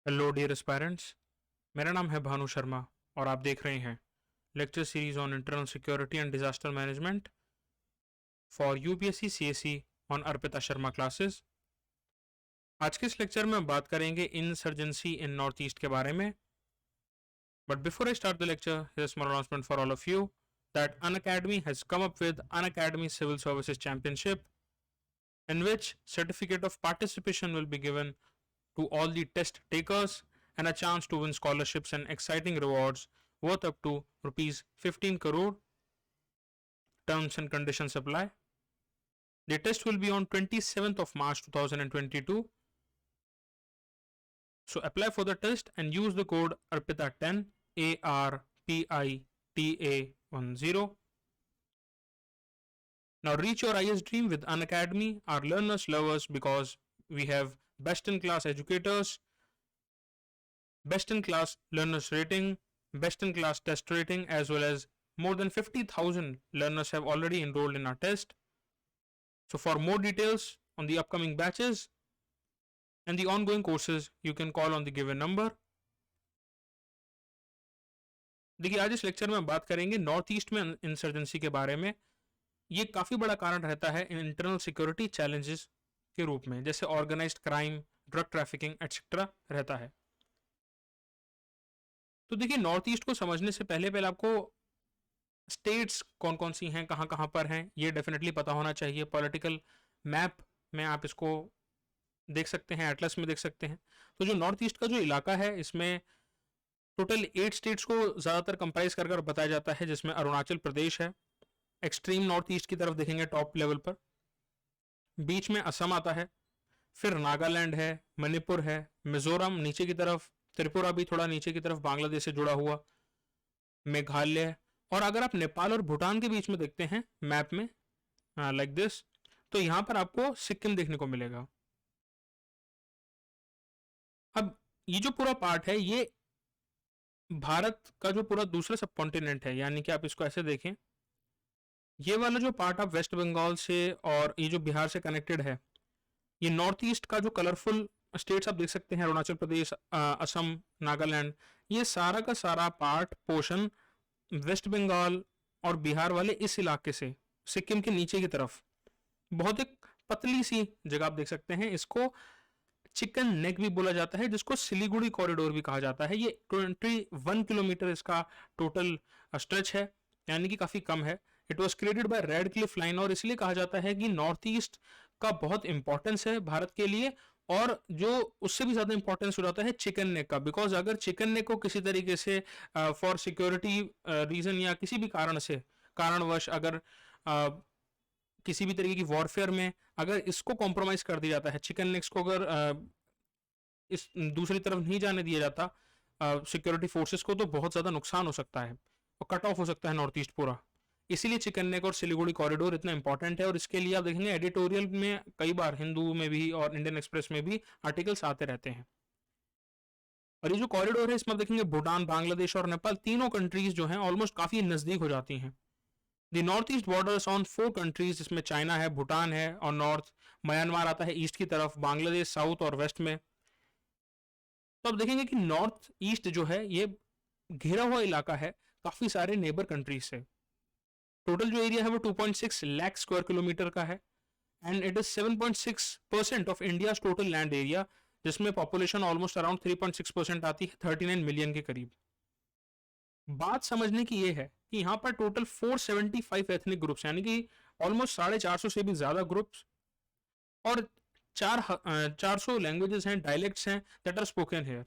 Hello dear aspirants. मेरा नाम है भानु शर्मा और आप देख रहे हैं lecture series on internal security and disaster management for UPSC CSE on Arpita Sharma classes. आज के इस लेक्चर में हम बात करेंगे इंसर्जेंसी इन नॉर्थ ईस्ट के बारे में। But before I start the lecture, here is small announcement for all of you that Unacademy has come up with Unacademy civil services championship in which certificate of participation will be given to all the test takers and a chance to win scholarships and exciting rewards worth up to rupees 15 crore. Terms and conditions apply. The test will be on 27th of March 2022. So apply for the test and use the code ARPITA10 ARPITA10. Now reach your IS dream with Unacademy. Our learners love us because we have best in class educators, best in class learners rating, best in class test rating, as well as more than 50,000 learners have already enrolled in our test. So for more details on the upcoming batches and the ongoing courses, you can call on the given number. देखिए, आज इस lecture में हम बात करेंगे north east में insurgency के बारे में। ये काफी बड़ा कारण रहता है इन इंटरनल सिक्योरिटी चैलेंजेस के रूप में, जैसे organised crime, drug trafficking etcetera रहता है। तो देखिए, नॉर्थ ईस्ट को समझने से पहले आपको स्टेट्स कौन कौन सी हैं, कहां कहां पर हैं, ये डेफिनेटली पता होना चाहिए। पॉलिटिकल मैप में आप इसको देख सकते हैं, एटलस में देख सकते हैं। तो जो नॉर्थ ईस्ट का जो इलाका है, इसमें टोटल 8 स्टेट्स को ज्यादातर कंप्राइज कर बताया जाता है, जिसमें अरुणाचल प्रदेश है एक्सट्रीम नॉर्थ ईस्ट की तरफ देखेंगे टॉप लेवल पर, बीच में असम आता है, फिर नागालैंड है, मणिपुर है, मिजोरम नीचे की तरफ, त्रिपुरा भी थोड़ा नीचे की तरफ बांग्लादेश से जुड़ा हुआ, मेघालय, और अगर आप नेपाल और भूटान के बीच में देखते हैं मैप में लाइक दिस, तो यहां पर आपको सिक्किम देखने को मिलेगा। अब ये जो पूरा पार्ट है, ये भारत का जो पूरा दूसरा सब कॉन्टिनेंट है, यानी कि आप इसको ऐसे देखें, ये वाला जो पार्ट आप वेस्ट बंगाल से और ये जो बिहार से कनेक्टेड है, ये नॉर्थ ईस्ट का जो कलरफुल स्टेट्स आप देख सकते हैं, अरुणाचल प्रदेश, असम, नागालैंड, ये सारा का सारा पार्ट पोर्शन वेस्ट बंगाल और बिहार वाले इस इलाके से सिक्किम के नीचे की तरफ बहुत एक पतली सी जगह आप देख सकते हैं। इसको चिकन नेक भी बोला जाता है, जिसको सिलीगुड़ी कॉरिडोर भी कहा जाता है। ये 21 किलोमीटर इसका टोटल स्ट्रेच है, यानी कि काफी कम है। It was created by red Cliff line, और इसलिए कहा जाता है कि नॉर्थ ईस्ट का बहुत इंपॉर्टेंस है भारत के लिए, और जो उससे भी ज्यादा इंपॉर्टेंस हो जाता है चिकन नेक का, बिकॉज अगर चिकन नेक को किसी तरीके से फॉर सिक्योरिटी रीजन या किसी भी कारण से कारणवश अगर किसी भी तरीके की वॉरफेयर में अगर इसको कॉम्प्रोमाइज कर दिया जाता है, चिकन नेक्स को अगर इस दूसरी तरफ नहीं जाने दिया जाता सिक्योरिटी फोर्सेस को, तो बहुत ज्यादा नुकसान हो सकता है और कट ऑफ हो सकता है नॉर्थ ईस्ट पूरा। इसीलिए चिकन नेक और सिलीगुड़ी कॉरिडोर इतना इंपॉर्टेंट है, और इसके लिए आप देखेंगे एडिटोरियल में कई बार हिंदू में भी और इंडियन एक्सप्रेस में भी आर्टिकल्स आते रहते हैं। और ये जो कॉरिडोर है, इसमें आप देखेंगे भूटान, बांग्लादेश और नेपाल तीनों कंट्रीज जो हैं ऑलमोस्ट काफी नजदीक हो जाती हैं। The north east borders on 4 countries, जिसमें चाइना है, भूटान है, और नॉर्थ म्यांमार आता है ईस्ट की तरफ, बांग्लादेश साउथ और वेस्ट में। तो आप देखेंगे कि नॉर्थ ईस्ट जो है ये घिरा हुआ इलाका है काफी सारे नेबर कंट्रीज से। टोटल जो एरिया है वो 2.6 लाख स्क्वायर किलोमीटर का है, and it is 7.6% of India total land area, जिसमें पॉपुलेशन ऑलमोस्ट अराउंड 3.6% आती है, 39 मिलियन के करीब। बात समझने की ये है कि यहाँ पर टोटल 475 एथनिक ग्रुप्स, यानी कि ऑलमोस्ट 450 से भी ज्यादा ग्रुप्स, और 400 लैंग्वेजेस हैं, डायलेक्ट्स हैं दैट आर स्पोकन हेयर।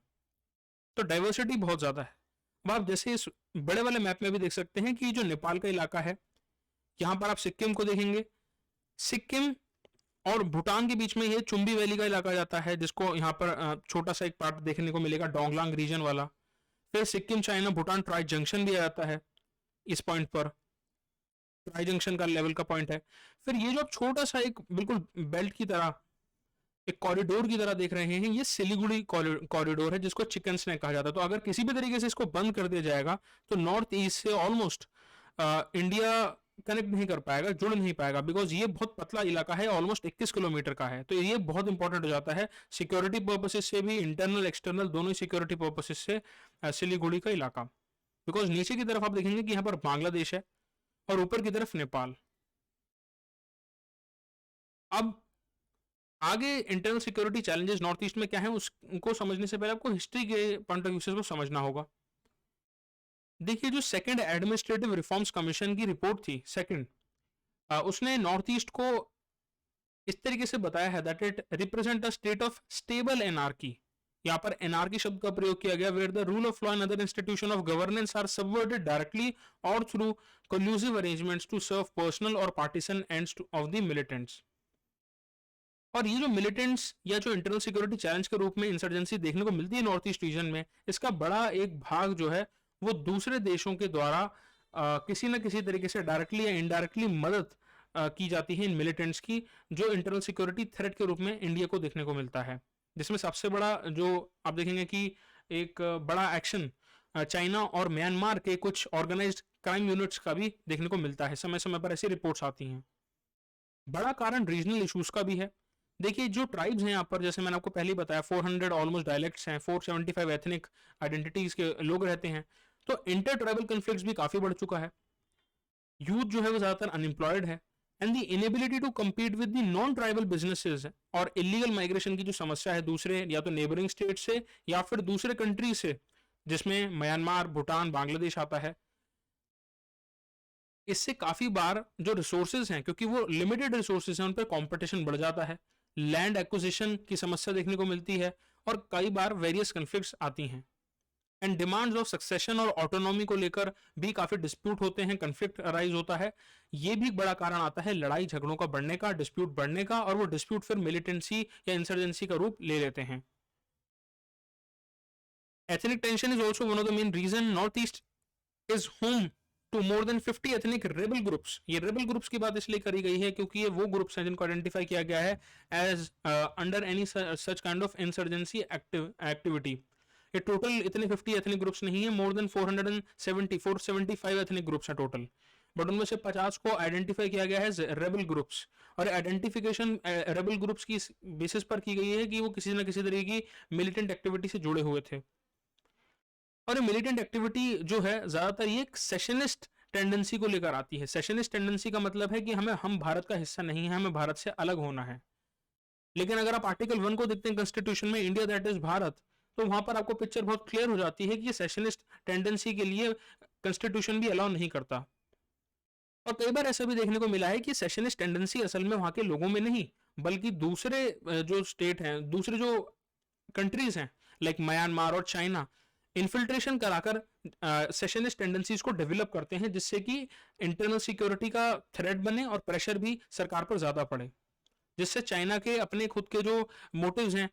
तो डाइवर्सिटी बहुत ज्यादा है। अब आप जैसे इस बड़े वाले मैप में भी देख सकते हैं कि जो नेपाल का इलाका है, यहां पर आप सिक्किम को देखेंगे, सिक्किम और भूटान के बीच में ये चुंबी वैली का इलाका जाता है, जिसको यहाँ पर छोटा सा एक पार्ट देखने को मिलेगा डोंगलांग रीजन वाला। फिर Sikkim, China, Bhutan tri junction भी आ जाता है इस पॉइंट पर, ट्राई जंक्शन का लेवल का पॉइंट है। फिर ये जो छोटा सा एक बिल्कुल बेल्ट की तरह एक कॉरिडोर की तरह देख रहे हैं, ये सिलीगुड़ी कॉरिडोर है, जिसको चिकन स्नैक कहा जाता है। तो अगर किसी भी तरीके से इसको बंद कर दिया जाएगा, तो नॉर्थ ईस्ट से ऑलमोस्ट इंडिया कनेक्ट नहीं कर पाएगा, जुड़ नहीं पाएगा, बिकॉज ये बहुत पतला इलाका है, ऑलमोस्ट 21 किलोमीटर का है। तो ये बहुत इंपॉर्टेंट हो जाता है सिक्योरिटी पर्पसेस से भी, इंटरनल एक्सटर्नल दोनों ही सिक्योरिटी पर्पसेस से सिलीगुड़ी का इलाका। बिकॉज नीचे की तरफ आप देखेंगे कि यहाँ पर बांग्लादेश है और ऊपर की तरफ नेपाल। अब आगे internal security challenges north east में क्या है उसको समझने से पहले आपको हिस्ट्री के पॉइंट ऑफ व्यू से उसको समझना होगा। देखिए जो सेकंड एडमिनिस्ट्रेटिव रिफॉर्म्स कमीशन की रिपोर्ट थी सेकंड, उसने नॉर्थ ईस्ट को इस तरीके से बताया है that it represent a state of stable anarchy. यहाँ पर एनार्की शब्द का प्रयोग किया गया, where the rule of law and other institution of governance are subverted directly or through collusive arrangements to serve personal or partisan ends of the militants. और ये जो मिलिटेंट्स या जो इंटरनल सिक्योरिटी चैलेंज के रूप में इंसर्जेंसी देखने को मिलती है नॉर्थ ईस्ट रीजन में, इसका बड़ा एक भाग जो है वो दूसरे देशों के द्वारा किसी न किसी तरीके से डायरेक्टली या इनडायरेक्टली मदद की जाती है इन मिलिटेंट्स की, जो इंटरनल सिक्योरिटी थ्रेट के रूप में इंडिया को देखने को मिलता है। जिसमें सबसे बड़ा जो आप देखेंगे कि एक बड़ा एक्शन चाइना और म्यांमार के कुछ ऑर्गेनाइज्ड क्राइम यूनिट्स का भी देखने को मिलता है, समय समय पर ऐसी रिपोर्ट्स आती हैं। बड़ा कारण रीजनल इश्यूज का भी है। देखिए जो ट्राइब्स हैं यहाँ पर, जैसे मैंने आपको पहले ही बताया 400 ऑलमोस्ट डायलेक्ट्स हैं, 475 एथनिक आइडेंटिटीज के लोग रहते हैं, तो इंटर ट्राइबल कन्फ्लिक्ट्स भी काफी बढ़ चुका है। यूथ जो है वो ज्यादातर अनएम्प्लॉयड है, and the inability to compete with the non tribal businesses और इलीगल माइग्रेशन की जो समस्या है दूसरे या तो नेबरिंग स्टेट से या फिर दूसरे कंट्री से, जिसमें म्यांमार, भूटान, बांग्लादेश आता है। इससे काफी बार जो रिसोर्सेज हैं, क्योंकि वो लिमिटेड रिसोर्सेज हैं, उन पर कॉम्पिटिशन बढ़ जाता है, लैंड एक्विजिशन की समस्या देखने को मिलती है और कई बार वेरियस कन्फ्लिक्ट्स आती हैं। एंड डिमांड्स ऑफ सक्सेशन और ऑटोनॉमी को लेकर भी काफी डिस्प्यूट होते हैं, कन्फ्लिक्ट अराइज होता है। ये भी बड़ा कारण आता है लड़ाई झगड़ों का बढ़ने का, डिस्प्यूट बढ़ने का, और वो डिस्प्यूट फिर मिलिटेंसी या इंसर्जेंसी का रूप ले लेते हैं। Ethnic tension is also one of the main reason north east is home to more than 50 ethnic rebel groups. ये रेबल ग्रुप्स की बात इसलिए करी गई है क्योंकि ये वो ग्रुप्स हैं जिनको आइडेंटिफाई किया गया है as under any such kind of insurgency activity. ये टोटल इतने 50 एथनिक ग्रुप्स नहीं है, मोर देन 475 एथनिक ग्रुप्स हैं टोटल, बट उनमें से 50 को आइडेंटिफाई किया गया है रेबल ग्रुप्स। और आइडेंटिफिकेशन रेबल ग्रुप्स की बेसिस पर की गई है कि वो किसी न किसी तरीके की मिलिटेंट एक्टिविटी से जुड़े हुए थे। और ये मिलिटेंट एक्टिविटी जो है ज्यादातर ये सेशनिस्ट टेंडेंसी को लेकर आती है। सेशनिस्ट टेंडेंसी का मतलब है कि हम भारत का हिस्सा नहीं है, हमें भारत से अलग होना है। लेकिन अगर आप आर्टिकल 1 को देखते हैं कॉन्स्टिट्यूशन में, इंडिया दैट इज भारत, तो वहां पर आपको पिक्चर बहुत क्लियर हो जाती है कि ये सेशनिस्ट टेंडेंसी के लिए कॉन्स्टिट्यूशन भी अलाउ नहीं करता। और कई बार ऐसा भी देखने को मिला है कि सेशनिस्ट टेंडेंसी असल में वहां के लोगों में नहीं, बल्कि दूसरे जो स्टेट हैं, दूसरे जो कंट्रीज हैं लाइक म्यांमार और चाइना, इन्फिल्ट्रेशन कराकर सेशनिस्ट टेंडेंसीज को डेवलप करते हैं, जिससे कि इंटरनल सिक्योरिटी का थ्रेट बने और प्रेशर भी सरकार पर ज्यादा पड़े, जिससे चाइना के अपने खुद के जो मोटिव्स हैं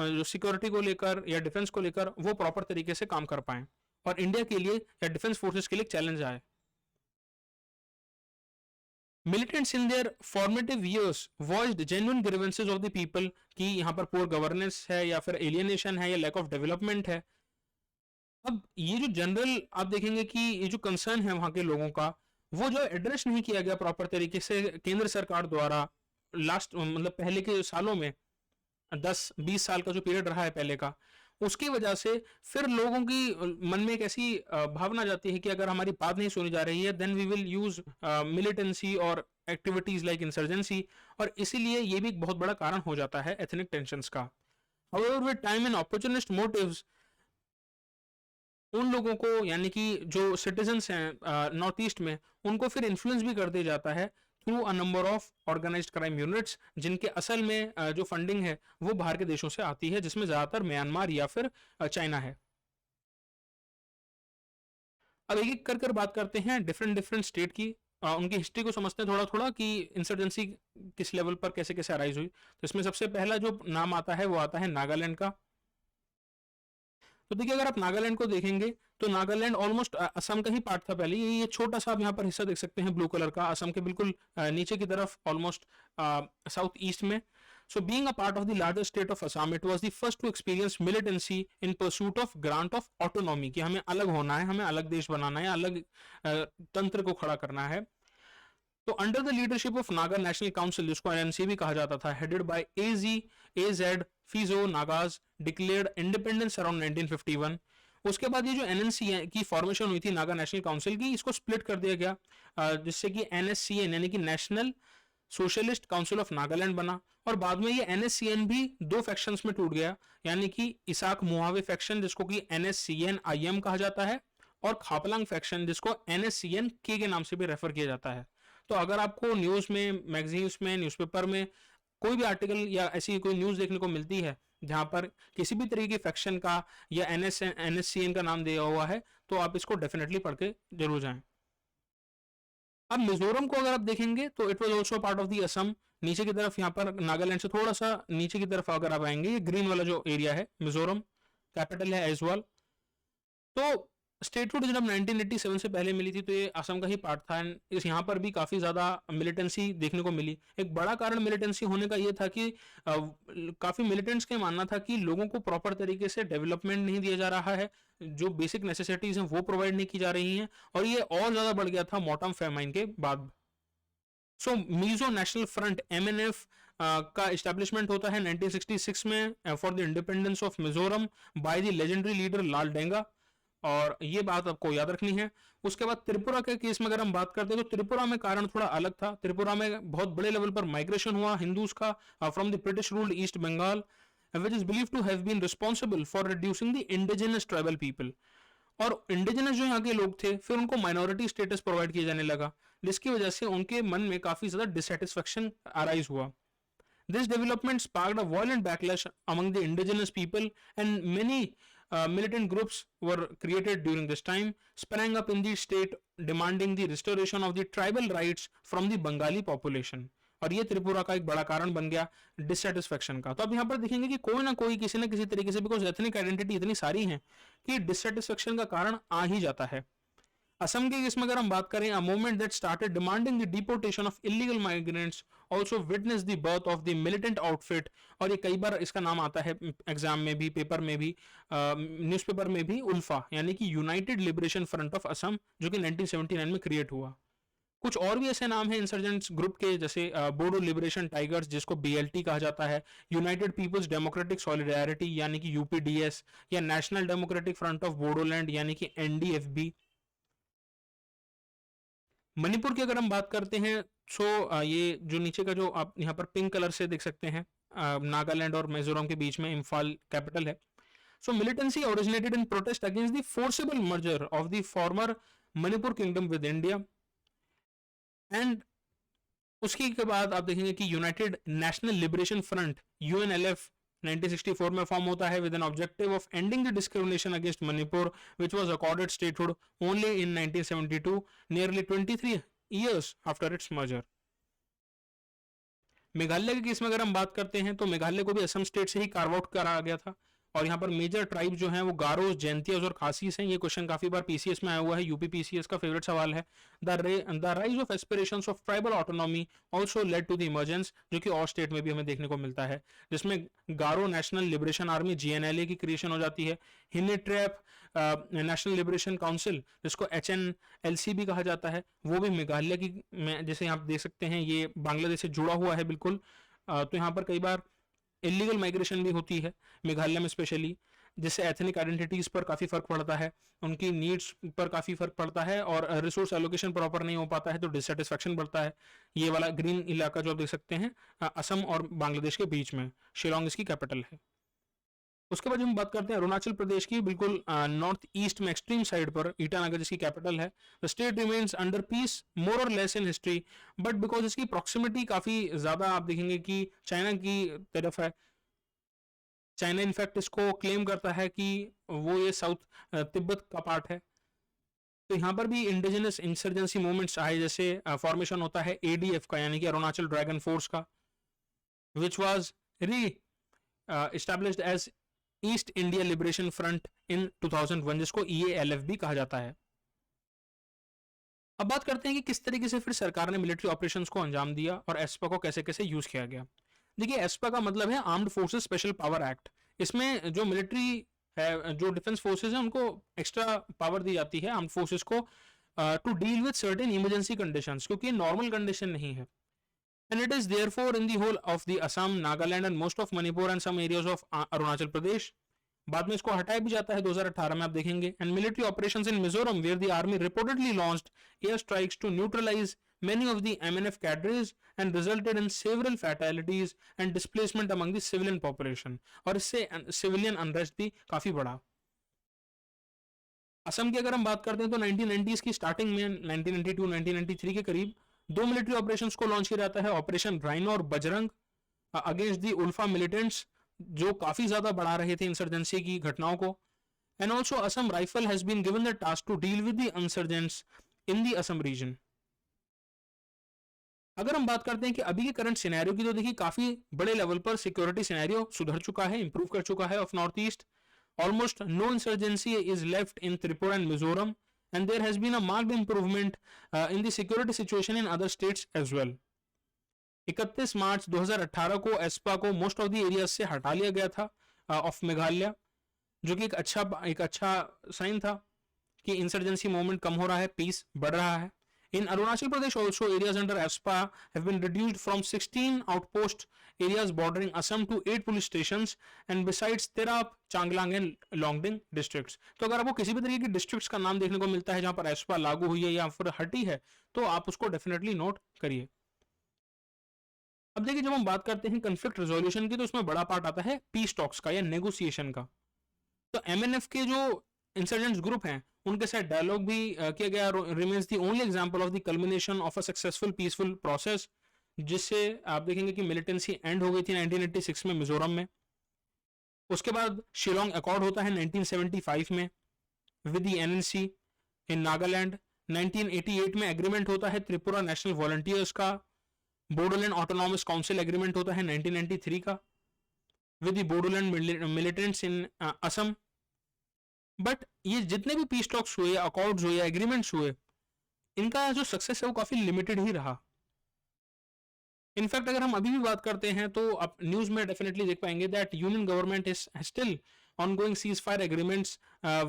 जो सिक्योरिटी को लेकर या डिफेंस को लेकर, वो प्रॉपर तरीके से काम कर पाए और इंडिया के लिए या डिफेंस फोर्सेस के लिए चैलेंज आए। Militants in their formative years voiced genuine grievances of the people कि यहाँ पर पुअर गवर्नेंस है या फिर एलियनेशन है या लैक ऑफ डेवलपमेंट है। अब ये जो जनरल आप देखेंगे कि ये जो कंसर्न है वहां के लोगों का, वो जो एड्रेस नहीं किया गया प्रॉपर तरीके से केंद्र सरकार द्वारा लास्ट मतलब पहले के सालों में, 10-20 साल का जो पीरियड रहा है पहले का, उसकी वजह से फिर लोगों की मन में एक ऐसी भावना जाती है कि अगर हमारी बात नहीं सुनी जा रही है then we will use militancy और एक्टिविटीज लाइक इंसर्जेंसी, और इसीलिए ये भी एक बहुत बड़ा कारण हो जाता है एथनिक टेंशंस का। However with time and opportunist motives, उन लोगों को यानी कि जो सिटीजन्स हैं नॉर्थ ईस्ट में, उनको फिर इन्फ्लुएंस भी कर दिया जाता है through a number of organised crime units, जिनके असल में जो फंडिंग है वो बाहर के देशों से आती है, जिसमें ज्यादातर म्यांमार या फिर चाइना है। अब एक एक कर कर बात करते हैं डिफरेंट डिफरेंट स्टेट की, उनकी हिस्ट्री को समझते हैं थोड़ा थोड़ा कि इंसर्जेंसी किस लेवल पर कैसे कैसे अराइज हुई। तो इसमें सबसे पहला जो नाम आता है वो आता है नागालैंड का। तो देखिए अगर आप नागालैंड को देखेंगे तो नागालैंड ऑलमोस्ट असम का ही पार्ट था पहले। ये छोटा सा आप यहाँ पर हिस्सा देख सकते हैं ब्लू कलर का, असम के बिल्कुल नीचे की तरफ ऑलमोस्ट साउथ ईस्ट में। So being a part of the larger state of Assam, it was the first to experience militancy in pursuit of grant of autonomy कि हमें अलग होना है, हमें अलग देश बनाना है, अलग तंत्र को खड़ा करना है। तो under the leadership of Naga national council, जिसको एनएनसी भी कहा जाता था, headed by A Z Phizo Nagas, declared independence around 1951। उसके बाद ये जो एनएनसी की फॉर्मेशन हुई थी नागा नेशनल काउंसिल की, इसको स्प्लिट कर दिया गया, जिससे कि एनएससीएन यानी कि national socialist council of Nagaland बना। और बाद में ये एनएससीएन भी दो फैक्शंस में टूट गया, यानी कि इसाक मुहावे फैक्शन जिसको कि एनएससीएन आईएम कहा जाता है, और खापलांग फैक्शन जिसको एनएससीएन के नाम से भी रेफर किया जाता है। तो अगर आपको न्यूज में, मैगजीन्स में, न्यूज़पेपर में कोई भी आर्टिकल या ऐसी कोई न्यूज देखने को मिलती है जहां पर किसी भी तरीके की फैक्शन का या एनएससीएन का नाम दिया हुआ है, तो आप इसको डेफिनेटली पढ़ के जरूर जाएं। अब मिजोरम को अगर आप देखेंगे तो it was also part of the Assam. नीचे की तरफ यहाँ पर नागालैंड से थोड़ा सा नीचे की तरफ अगर आप आएंगे, ये ग्रीन वाला जो एरिया है मिजोरम, कैपिटल है आइजवाल। तो स्टेटहुड जब 1987 से पहले मिली थी तो ये असम का ही पार्ट था। इस यहाँ पर भी काफ़ी ज़्यादा मिलिटेंसी देखने को मिली। एक बड़ा कारण मिलिटेंसी होने का ये था कि काफ़ी मिलिटेंट्स का मानना था कि लोगों को प्रॉपर तरीके से डेवलपमेंट नहीं दिया जा रहा है, जो बेसिक नेसेसिटीज़ हैं वो प्रोवाइड नहीं की जा रही हैं, और ये और ज़्यादा बढ़ गया था मॉटम फेमाइन के बाद। So Mizo national front MNF का इस्टेब्लिशमेंट होता है 1966 में for the independence of Mizoram by the legendary leader Lal Denga, और ये बात आपको याद रखनी है। उसके बाद त्रिपुरा के केस में अगर हम बात करते हैं तो त्रिपुरा में कारण थोड़ा अलग था। त्रिपुरा में बहुत बड़े लेवल पर माइग्रेशन हुआ हिंदूज का from the British ruled east Bengal, which is believed to have been responsible for reducing the indigenous tribal people. और इंडिजिनस जो यहाँ के लोग थे फिर उनको माइनॉरिटी स्टेटस प्रोवाइड किया जाने लगा, जिसकी वजह से उनके मन में काफी ज्यादा डिससेटिस्फेक्शन अराइज हुआ। This development sparked a violent backlash among the indigenous people, and many militant groups were created during this time, sprang up in the state demanding the restoration of the tribal rights from the Bengali population. और ये त्रिपुरा का एक बड़ा कारण बन गया dissatisfaction का। तो अब यहाँ पर देखेंगे कि कोई ना कोई किसी न किसी तरीके से, बिकॉज एथनिक आइडेंटिटी इतनी सारी है कि डिससेटिस्फेक्शन का कारण आ ही जाता है। असम के केस में अगर हम बात करें, a movement that started demanding the deportation of illegal migrants also witness the birth of the militant outfit. और ये कई बार इसका नाम आता है एग्जाम में भी, पेपर में भी, न्यूज़पेपर में भी, उल्फा यानी कि United liberation front of Assam, जो कि 1979 में क्रिएट हुआ। कुछ और भी ऐसे नाम हैं इंसर्जेंट्स ग्रुप के, जैसे बोडो लिबरेशन टाइगर्स जिसको BLT कहा जाता है, यूनाइटेड पीपल्स डेमोक्रेटिक सॉलिडारिटी यानी कि UPDS, या national democratic front of Bodoland यानी कि NDFB। मणिपुर की अगर हम बात करते हैं तो ये जो नीचे का जो आप यहाँ पर पिंक कलर से देख सकते हैं, नागालैंड और मिजोरम के बीच में इम्फाल कैपिटल है। So militancy originated in protest against the forcible merger of the former Manipur kingdom with India. And उसके के बाद आप देखेंगे कि united national liberation front UNLF 1964 में फॉर्म होता है with an objective of ending the discrimination against Manipur which was accorded statehood only in 1972, nearly 23 years after its merger. Meghalaya के केस में अगर हम बात करते हैं तो मेघालय को भी असम स्टेट से ही कार्व आउट करा गया था, और यहाँ पर मेजर ट्राइब जो हैं वो गारोस, जैंतियास और खासीस हैं। ये क्वेश्चन काफी बार PCS में आया हुआ है, यूपी PCS का फेवरेट सवाल है। The rise of aspirations of tribal autonomy also led to the emergence, जो कि और स्टेट में भी हमें देखने को मिलता है, जिसमें गारो नेशनल लिबरेशन आर्मी GNLA की क्रिएशन हो जाती है। हिनीट्रैप नेशनल लिबरेशन काउंसिल जिसको HNLC भी कहा जाता है, वो भी मेघालय की जैसे यहाँ देख सकते हैं ये बांग्लादेश से जुड़ा हुआ है बिल्कुल। तो यहाँ पर कई बार इलीगल माइग्रेशन भी होती है मेघालय में स्पेशली, जिससे एथनिक आइडेंटिटीज पर काफी फर्क पड़ता है, उनकी नीड्स पर काफी फर्क पड़ता है, और रिसोर्स एलोकेशन प्रॉपर नहीं हो पाता है तो डिससेटिस्फेक्शन बढ़ता है। ये वाला ग्रीन इलाका जो आप देख सकते हैं असम और बांग्लादेश के बीच में, शिलोंग इसकी कैपिटल है। उसके बाद हम बात करते हैं अरुणाचल प्रदेश की, बिल्कुल नॉर्थ ईस्ट में एक्सट्रीम साइड पर, ईटानगर जिसकी कैपिटल है। The state remains under peace more और less in history, but because इसकी प्रॉक्सिमिटी काफी ज्यादा आप देखेंगे कि चाइना की तरफ है। चाइना इनफैक्ट इसको क्लेम करता है कि वो ये साउथ तिब्बत का पार्ट है। तो यहाँ पर भी इंडिजिनस इंसर्जेंसी मूवमेंट्स आए, जैसे फॉर्मेशन होता है ADF का यानी कि अरुणाचल ड्रैगन फोर्स का, which was re established as east India liberation front in 2001, जिसको EALF भी कहा जाता है। अब बात करते हैं कि किस तरीके से फिर सरकार ने मिलिट्री ऑपरेशंस को अंजाम दिया और एस्पा को कैसे कैसे यूज किया गया। देखिए, एस्पा का मतलब है armed forces special power act. इसमें जो मिलिट्री है, जो डिफेंस फोर्सेस हैं, उनको एक्स्ट्रा पावर दी जाती है आर्म्ड फोर्सेस को to deal with certain emergency conditions, क्योंकि नॉर्मल कंडीशन नहीं है। And it is therefore in the whole of the Assam, Nagaland and most of Manipur and some areas of Arunachal Pradesh. बाद में इसको हटाया भी जाता है 2018 में, आप देखेंगे। And military operations in Mizoram where the army reportedly launched air strikes to neutralise many of the MNF cadres and resulted in several fatalities and displacement among the civilian population, और इससे civilian unrest भी काफी बढ़ा। असम की अगर हम बात करते हैं तो 1990s की स्टार्टिंग में 1992-1993 के करीब दो मिलिट्री ऑपरेशंस को लॉन्च किया जाता है, ऑपरेशन राइनो और Bajrang against the ULFA militants, जो काफी ज्यादा बढ़ा रहे थे इंसर्जेंसी की घटनाओं को। And also Assam rifle has been given the task to deal with the insurgents in the Assam region. अगर हम बात करते हैं कि अभी के करंट सिनेरियो की, तो देखिए काफी बड़े लेवल पर सिक्योरिटी सिनेरियो सुधर चुका है, इंप्रूव कर चुका है of north east. Almost no insurgency is left in Tripura and Mizoram, and there has been a marked improvement in the security situation in other states as well. 31 March 2018 को एस्पा को most of the areas से हटा लिया गया था of Meghalaya, जो कि एक अच्छा साइन था कि इंसर्जेंसी मूवमेंट कम हो रहा है, पीस बढ़ रहा है। In Arunachal Pradesh also, areas under ASPA have been reduced from 16 outpost areas bordering Assam to 8 police stations, and besides Tirap, Changlang and Longding districts. तो अगर आपको किसी भी तरीके की डिस्ट्रिक्ट्स का नाम देखने को मिलता है जहां पर ASPA लागू हुई है या फिर हटी है, तो आप उसको डेफिनेटली नोट करिए। अब देखिए, जब हम बात करते हैं कन्फ्लिक्ट रेजोल्यूशन की, तो उसमें बड़ा पार्ट आता है पीस टॉक्स का या नेगोशिएशन का। तो MNF के जो इंसर्जेंट्स ग्रुप हैं उनके साथ डायलॉग भी किया गया, remains the only example of the culmination of a successful peaceful process, जिससे आप देखेंगे कि मिलिटेंसी एंड हो गई थी 1986 में मिजोरम में। उसके बाद शिलोंग अकॉर्ड होता है 1975 में विद द NNC इन नागालैंड। 1988 में एग्रीमेंट होता है त्रिपुरा नेशनल वॉलंटियर्स का। बोडोलैंड ऑटोनॉमस काउंसिल एग्रीमेंट होता है 1993 का with the Bodoland militants in Assam. But ये जितने भी पीस टॉक्स हुए, अकॉर्ड्स हुए, एग्रीमेंट्स हुए, इनका जो सक्सेस है वो काफी लिमिटेड ही रहा। इनफैक्ट अगर हम अभी भी बात करते हैं तो आप न्यूज में डेफिनेटली देख पाएंगे that union government is still ongoing cease fire agreements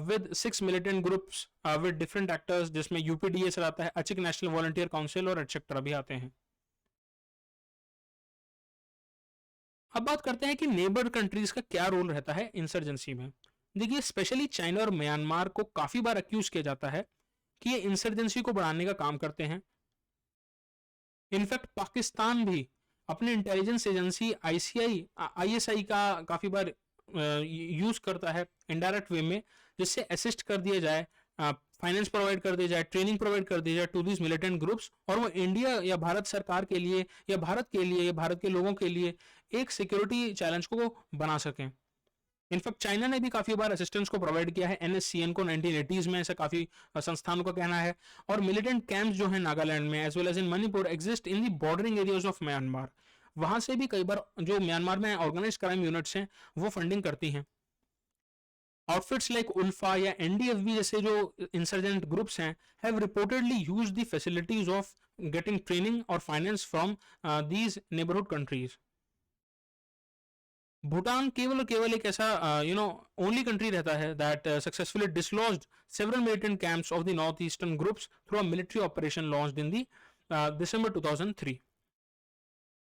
with 6 militant groups with different actors, जिसमें UPDS आता है, अचिक नेशनल वॉलंटियर काउंसिल और एटसेट्रा भी आते हैं। अब बात करते हैं कि नेबर कंट्रीज का क्या रोल रहता है इंसर्जेंसी में। देखिए, स्पेशली चाइना और म्यांमार को काफी बार अक्यूज किया जाता है कि ये इंसर्जेंसी को बढ़ाने का काम करते हैं। इनफैक्ट पाकिस्तान भी अपने इंटेलिजेंस एजेंसी ISI का काफी बार यूज करता है इनडायरेक्ट वे में, जिससे असिस्ट कर दिया जाए, फाइनेंस प्रोवाइड कर दिया जाए, ट्रेनिंग प्रोवाइड कर दिया जाए टू दिस मिलिटेंट ग्रुप्स, और वो इंडिया या भारत सरकार के लिए या भारत के लिए या भारत के लोगों के लिए एक सिक्योरिटी चैलेंज को बना सकें। इनफैक्ट चाइना ने भी काफी बार असिस्टेंस को प्रोवाइड किया है, NSCN को 1980s में, ऐसा काफी संस्थानों का कहना है। और मिलिटेंट कैंप्स जो है नागालैंड में as well as in Manipur exist in the bordering areas of Myanmar, वहां से भी कई बार जो म्यांमार में ऑर्गेनाइज्ड क्राइम यूनिट्स हैं वो फंडिंग करती हैं। आउटफिट्स लाइक उल्फा या NDFB जैसे जो इंसर्जेंट ग्रुप्स हैं have reportedly used the facilities of getting training और finance from these neighbourhood countries. Bhutan केवल और केवल एक ऐसा ओनली कंट्री रहता है that successfully dislodged several militant camps of the north eastern groups through a military operation launched in the December 2003।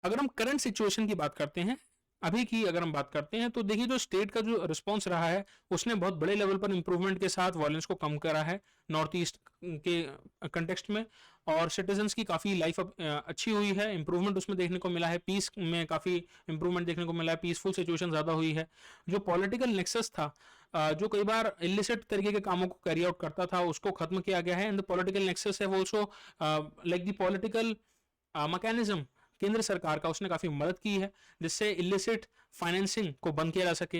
अगर हम करंट सिचुएशन की बात करते हैं, अभी की अगर हम बात करते हैं, तो देखिए जो स्टेट का जो रिस्पॉन्स रहा है उसने बहुत बड़े लेवल पर इंप्रूवमेंट के साथ वायलेंस को कम करा है नॉर्थ ईस्ट के कंटेक्स्ट में, और सिटीजन्स की काफ़ी लाइफ अच्छी हुई है, इंप्रूवमेंट उसमें देखने को मिला है, पीस में काफ़ी इंप्रूवमेंट देखने को मिला है, पीसफुल सिचुएशन ज़्यादा हुई है। जो पॉलिटिकल नेक्सस था, जो कई बार इलिसिट तरीके के कामों को कैरी आउट करता था, उसको खत्म किया गया है। एंड द पॉलिटिकल नेक्सस है also like the political mechanism केंद्र सरकार का, उसने काफी मदद की है जिससे इलिसिट फाइनेंसिंग को बंद किया जा सके,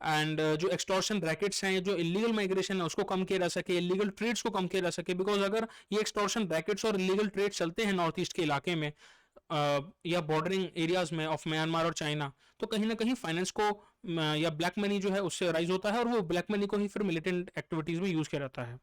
एंड जो एक्सटॉर्शन रैकेट्स हैं, जो इलीगल माइग्रेशन है उसको कम किया जा सके, इलीगल ट्रेड्स को कम किया जा सके। बिकॉज अगर ये एक्सटॉर्शन रैकेट्स और इलीगल ट्रेड चलते हैं नॉर्थ ईस्ट के इलाके में या बॉर्डरिंग एरियाज में ऑफ म्यांमार और चाइना, तो कहीं ना कहीं फाइनेंस को या ब्लैक मनी जो है उससे राइज होता है, और वो ब्लैक मनी को ही फिर मिलिटेंट एक्टिविटीज में यूज किया जाता है।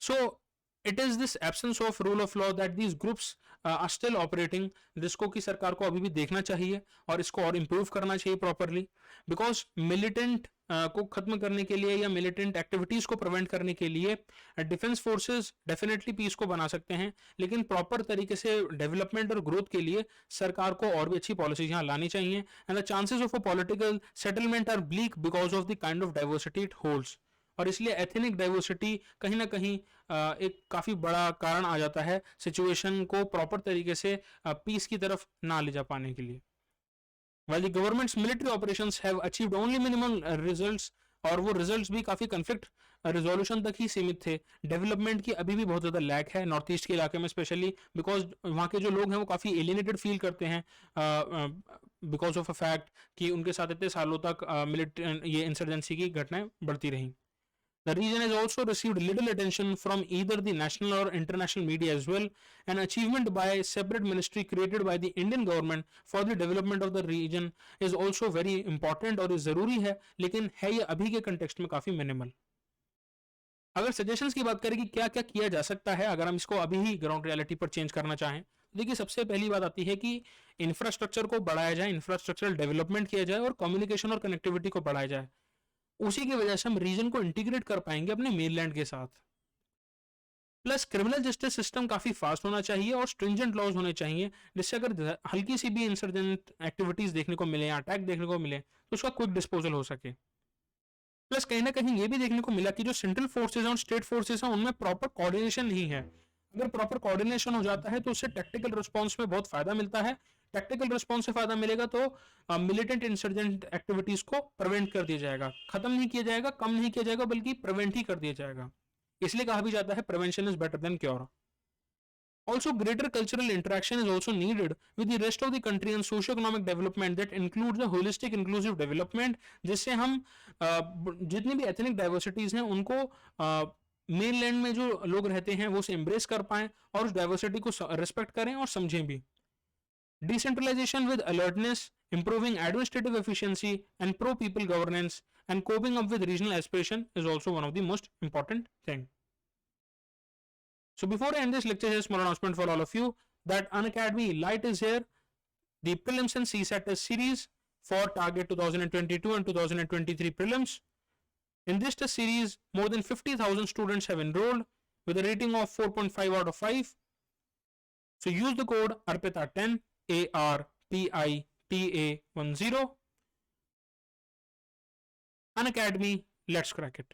So it is this absence of rule of law that these groups are still operating, जिसको कि सरकार को अभी भी देखना चाहिए और इसको और इम्प्रूव करना चाहिए प्रॉपरली, बिकॉज मिलिटेंट को खत्म करने के लिए या मिलिटेंट एक्टिविटीज को प्रिवेंट करने के लिए डिफेंस फोर्सेस डेफिनेटली पीस को बना सकते हैं, लेकिन प्रॉपर तरीके से डेवलपमेंट और ग्रोथ के लिए सरकार को और भी अच्छी पॉलिसीज यहाँ लानी चाहिए, and the chances of a political settlement are bleak because of the kind of diversity it holds. और इसलिए एथनिक डाइवर्सिटी कहीं ना कहीं एक काफी बड़ा कारण आ जाता है सिचुएशन को प्रॉपर तरीके से पीस की तरफ ना ले जा पाने के लिए। While the government's military operations have achieved only minimal results, और वो रिजल्ट्स भी काफी कन्फ्लिक्ट रिजोल्यूशन तक ही सीमित थे, डेवलपमेंट की अभी भी बहुत ज़्यादा लैक है नॉर्थ ईस्ट के इलाके में स्पेशली, बिकॉज वहाँ के जो लोग हैं वो काफ़ी एलिनेटेड फील करते हैं बिकॉज ऑफ अ फैक्ट कि उनके साथ इतने सालों तक ये इंसर्जेंसी की घटनाएं बढ़ती रहीं। The region has also received little attention from either the national or international media as well. An achievement by a separate ministry created by the Indian government for the development of the region is also very important और ज़रूरी है, लेकिन है ये अभी के context में काफ़ी मिनिमल। अगर सजेशंस की बात करें कि क्या क्या किया जा सकता है अगर हम इसको अभी ही ग्राउंड रियलिटी पर चेंज करना चाहें, देखिए सबसे पहली बात आती है कि इंफ्रास्ट्रक्चर को बढ़ाया जाए, इंफ्रास्ट्रक्चरल डेवलपमेंट किया जाए और कम्युनिकेशन और कनेक्टिविटी को बढ़ाया जाए। उसी की वजह से हम रीजन को इंटीग्रेट कर पाएंगे अपने मेनलैंड के साथ। प्लस क्रिमिनल जस्टिस सिस्टम काफी फास्ट होना चाहिए और स्ट्रिंजेंट लॉज होने चाहिए, जिससे अगर हल्की सी भी इंसर्जेंट एक्टिविटीज देखने को मिले या अटैक देखने को मिले तो उसका क्विक डिस्पोजल हो सके। प्लस कहीं ना कहीं ये भी देखने को मिला कि जो सेंट्रल फोर्सेज हैं और स्टेट फोर्सेज हैं उनमें प्रॉपर कोऑर्डिनेशन नहीं है। अगर प्रॉपर कोऑर्डिनेशन हो जाता है तो उससे टैक्टिकल रिस्पॉन्स में बहुत फायदा मिलता है। टैक्टिकल रिस्पॉन्स से फायदा मिलेगा तो मिलिटेंट इंसर्जेंट एक्टिविटीज को प्रिवेंट कर दिया जाएगा, खत्म नहीं किया जाएगा, कम नहीं किया जाएगा, बल्कि प्रिवेंट ही कर दिया जाएगा। इसलिए कहा भी जाता है prevention is better than cure. Also, greater cultural interaction is also needed with the rest of the country and socio-economic development that includes a holistic inclusive development, जिससे हम जितनी भी एथनिक डाइवर्सिटीज हैं उनको मेनलैंड में जो लोग रहते हैं वो उसे एम्ब्रेस कर पाएं और उस डाइवर्सिटी को रिस्पेक्ट करें और समझें भी। Decentralization with alertness, improving administrative efficiency and pro-people governance and coping up with regional aspiration is also one of the most important thing. So before I end this lecture, here's small announcement for all of you that Unacademy Lite is here. The prelims and CSAT test series for target 2022 and 2023 prelims. In this test series, more than 50,000 students have enrolled with a rating of 4.5 out of 5. So use the code ARPITA10, ARPITA10. Unacademy, let's crack it.